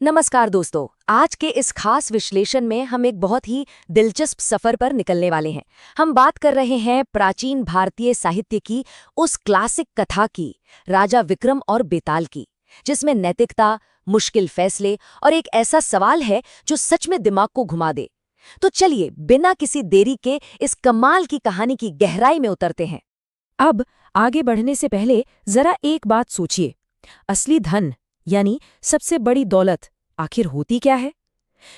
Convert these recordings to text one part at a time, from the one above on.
नमस्कार दोस्तों। आज के इस खास विश्लेषण में हम एक बहुत ही दिलचस्प सफर पर निकलने वाले हैं। हम बात कर रहे हैं प्राचीन भारतीय साहित्य की उस क्लासिक कथा की, राजा विक्रम और बेताल की, जिसमें नैतिकता, मुश्किल फैसले और एक ऐसा सवाल है जो सच में दिमाग को घुमा दे। तो चलिए बिना किसी देरी के इस कमाल की कहानी की गहराई में उतरते हैं। अब आगे बढ़ने से पहले जरा एक बात सोचिए, असली धन यानी सबसे बड़ी दौलत आखिर होती क्या है?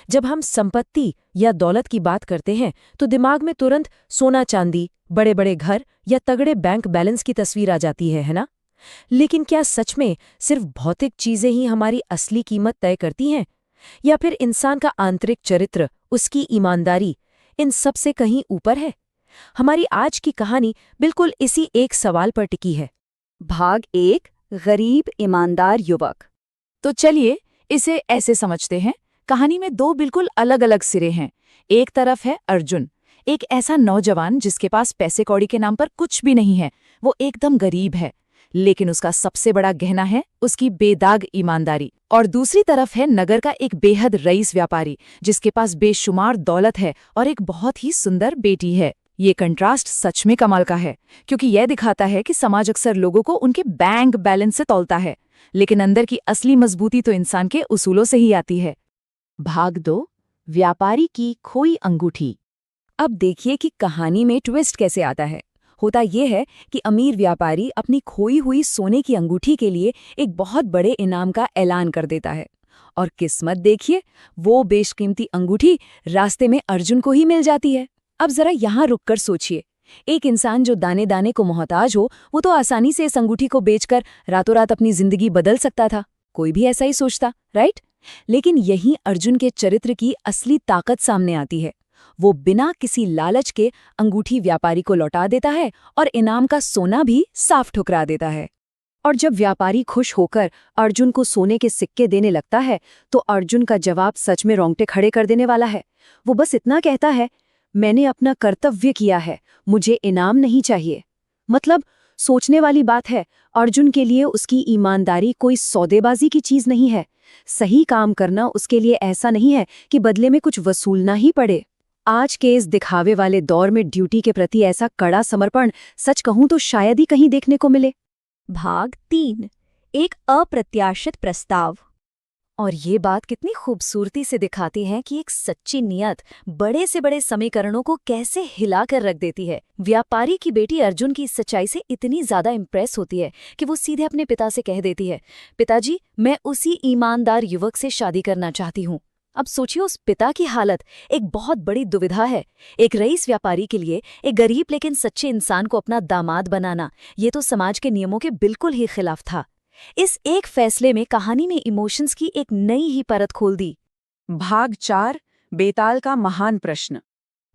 जब हम संपत्ति या दौलत की बात करते हैं तो दिमाग में तुरंत सोना चांदी, बड़े बड़े घर या तगड़े बैंक बैलेंस की तस्वीर आ जाती है ना? लेकिन क्या सच में सिर्फ भौतिक चीजें ही हमारी असली कीमत तय करती हैं? या फिर इंसान का आंतरिक चरित्र, उसकी ईमानदारी, इन सब से कहीं ऊपर है? हमारी आज की कहानी बिल्कुल इसी एक सवाल पर टिकी है। भाग 1, गरीब ईमानदार युवक। तो चलिए इसे ऐसे समझते हैं, कहानी में दो बिल्कुल अलग अलग सिरे हैं। एक तरफ है अर्जुन, एक ऐसा नौजवान जिसके पास पैसे कौड़ी के नाम पर कुछ भी नहीं है। वो एकदम गरीब है, लेकिन उसका सबसे बड़ा गहना है उसकी बेदाग ईमानदारी। और दूसरी तरफ है नगर का एक बेहद रईस व्यापारी, जिसके पास बेशुमार दौलत है और एक बहुत ही सुंदर बेटी है। ये कंट्रास्ट सच में कमाल का है, क्योंकि यह दिखाता है कि समाज अक्सर लोगों को उनके बैंक बैलेंस से तौलता है, लेकिन अंदर की असली मजबूती तो इंसान के उसूलों से ही आती है। भाग 2, व्यापारी की खोई अंगूठी। अब देखिए कि कहानी में ट्विस्ट कैसे आता है। होता यह है कि अमीर व्यापारी अपनी खोई हुई सोने की अंगूठी के लिए एक बहुत बड़े इनाम का ऐलान कर देता है। और किस्मत देखिए, वो बेशकीमती अंगूठी रास्ते में अर्जुन को ही मिल जाती है। अब जरा यहाँ रुककर सोचिए, एक इंसान जो दाने दाने को मोहताज हो, वो तो आसानी से इस अंगूठी को बेचकर रातों रात अपनी जिंदगी बदल सकता था। कोई भी ऐसा ही सोचता, राइट? लेकिन यहीं अर्जुन के चरित्र की असली ताकत सामने आती है। वो बिना किसी लालच के अंगूठी व्यापारी को लौटा देता है और इनाम का सोना भी साफ ठुकरा देता है। और जब व्यापारी खुश होकर अर्जुन को सोने के सिक्के देने लगता है, तो अर्जुन का जवाब सच में रोंगटे खड़े कर देने वाला है। वो बस इतना कहता है, मैंने अपना कर्तव्य किया है, मुझे इनाम नहीं चाहिए। मतलब सोचने वाली बात है, अर्जुन के लिए उसकी ईमानदारी कोई सौदेबाजी की चीज नहीं है। सही काम करना उसके लिए ऐसा नहीं है कि बदले में कुछ वसूलना ही पड़े। आज के इस दिखावे वाले दौर में ड्यूटी के प्रति ऐसा कड़ा समर्पण, सच कहूं तो शायद ही कहीं देखने को मिले। भाग 3, एक अप्रत्याशित प्रस्ताव। और ये बात कितनी खूबसूरती से दिखाती है कि एक सच्ची नियत बड़े से बड़े समीकरणों को कैसे हिला कर रख देती है। व्यापारी की बेटी अर्जुन की सच्चाई से इतनी ज्यादा इम्प्रेस होती है कि वो सीधे अपने पिता से कह देती है, पिताजी, मैं उसी ईमानदार युवक से शादी करना चाहती हूँ। अब सोचिए उस पिता की हालत। एक बहुत बड़ी दुविधा है। एक रईस व्यापारी के लिए एक गरीब लेकिन सच्चे इंसान को अपना दामाद बनाना, ये तो समाज के नियमों के बिल्कुल ही खिलाफ था। इस एक फैसले में कहानी ने इमोशंस की एक नई ही परत खोल दी। भाग 4, बेताल का महान प्रश्न।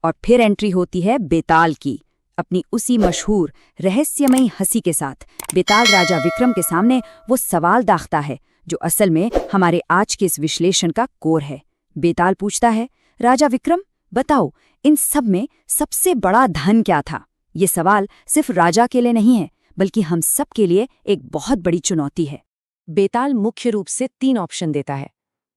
और फिर एंट्री होती है बेताल की, अपनी उसी मशहूर रहस्यमयी हंसी के साथ। बेताल राजा विक्रम के सामने वो सवाल दागता है जो असल में हमारे आज के इस विश्लेषण का कोर है। बेताल पूछता है, राजा विक्रम, बताओ, इन सब में सबसे बड़ा धन क्या था? ये सवाल सिर्फ राजा के लिए नहीं है, बल्कि हम सब के लिए एक बहुत बड़ी चुनौती है। बेताल मुख्य रूप से 3 ऑप्शन देता है।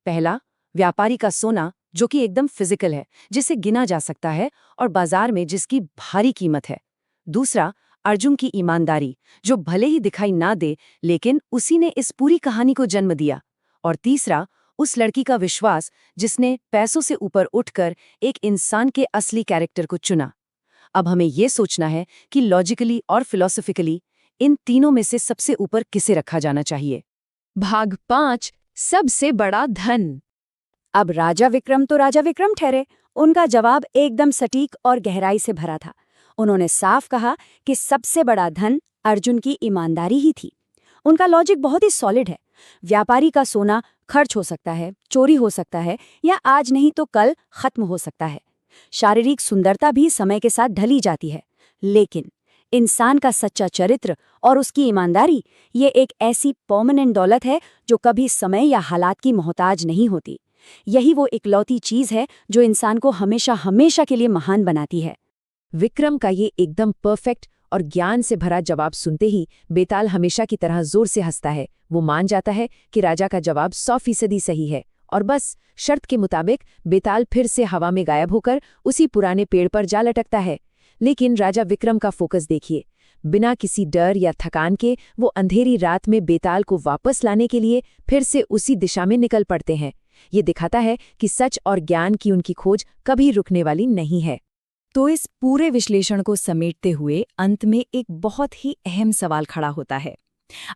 पहला, व्यापारी का सोना, जो कि एकदम फिजिकल है, जिसे गिना जा सकता है और बाजार में जिसकी भारी कीमत है। दूसरा, अर्जुन की ईमानदारी, जो भले ही दिखाई ना दे, लेकिन उसी ने इस पूरी कहानी को जन्म दिया। और तीसरा, उस लड़की का विश्वास, जिसने पैसों से ऊपर उठकर एक इंसान के असली कैरेक्टर को चुना। अब हमें ये सोचना है कि लॉजिकली और फिलॉसफिकली इन तीनों में से सबसे ऊपर किसे रखा जाना चाहिए। भाग 5, सबसे बड़ा धन। अब राजा विक्रम तो राजा विक्रम ठहरे। उनका जवाब एकदम सटीक और गहराई से भरा था। उन्होंने साफ कहा कि सबसे बड़ा धन अर्जुन की ईमानदारी ही थी। उनका लॉजिक बहुत ही सॉलिड है। व्यापारी का सोना खर्च हो सकता है, चोरी हो सकता है, या आज नहीं तो कल खत्म हो सकता है। शारीरिक सुंदरता भी समय के साथ ढली जाती है, लेकिन इंसान का सच्चा चरित्र और उसकी ईमानदारी, ये एक ऐसी परमानेंट दौलत है जो कभी समय या हालात की मोहताज नहीं होती। यही वो इकलौती चीज है जो इंसान को हमेशा हमेशा के लिए महान बनाती है। विक्रम का ये एकदम परफेक्ट और ज्ञान से भरा जवाब सुनते ही बेताल हमेशा की तरह जोर से हंसता है। वो मान जाता है कि राजा का जवाब 100% सही है और बस शर्त के मुताबिक बेताल फिर से हवा में गायब होकर उसी पुराने पेड़ पर जा लटकता है। लेकिन राजा विक्रम का फोकस देखिए। बिना किसी डर या थकान के वो अंधेरी रात में बेताल को वापस लाने के लिए फिर से उसी दिशा में निकल पड़ते हैं। ये दिखाता है कि सच और ज्ञान की उनकी खोज कभी रुकने वाली नहीं है। तो इस पूरे विश्लेषण को समेटते हुए अंत में एक बहुत ही अहम सवाल खड़ा होता है।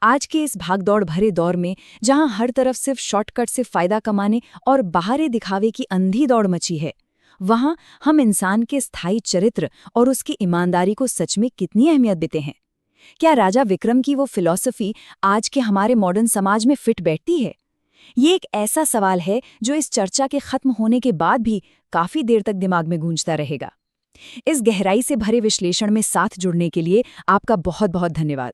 आज के इस भागदौड़ भरे दौर में, जहां हर तरफ सिर्फ शॉर्टकट से फायदा कमाने और बाहरी दिखावे की अंधी दौड़ मची है, वहां हम इंसान के स्थायी चरित्र और उसकी ईमानदारी को सच में कितनी अहमियत देते हैं? क्या राजा विक्रम की वो फिलॉसफी आज के हमारे मॉडर्न समाज में फिट बैठती है? ये एक ऐसा सवाल है जो इस चर्चा के खत्म होने के बाद भी काफी देर तक दिमाग में गूंजता रहेगा। इस गहराई से भरे विश्लेषण में साथ जुड़ने के लिए आपका बहुत बहुत धन्यवाद।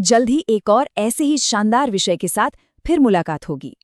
जल्द ही एक और ऐसे ही शानदार विषय के साथ फिर मुलाकात होगी।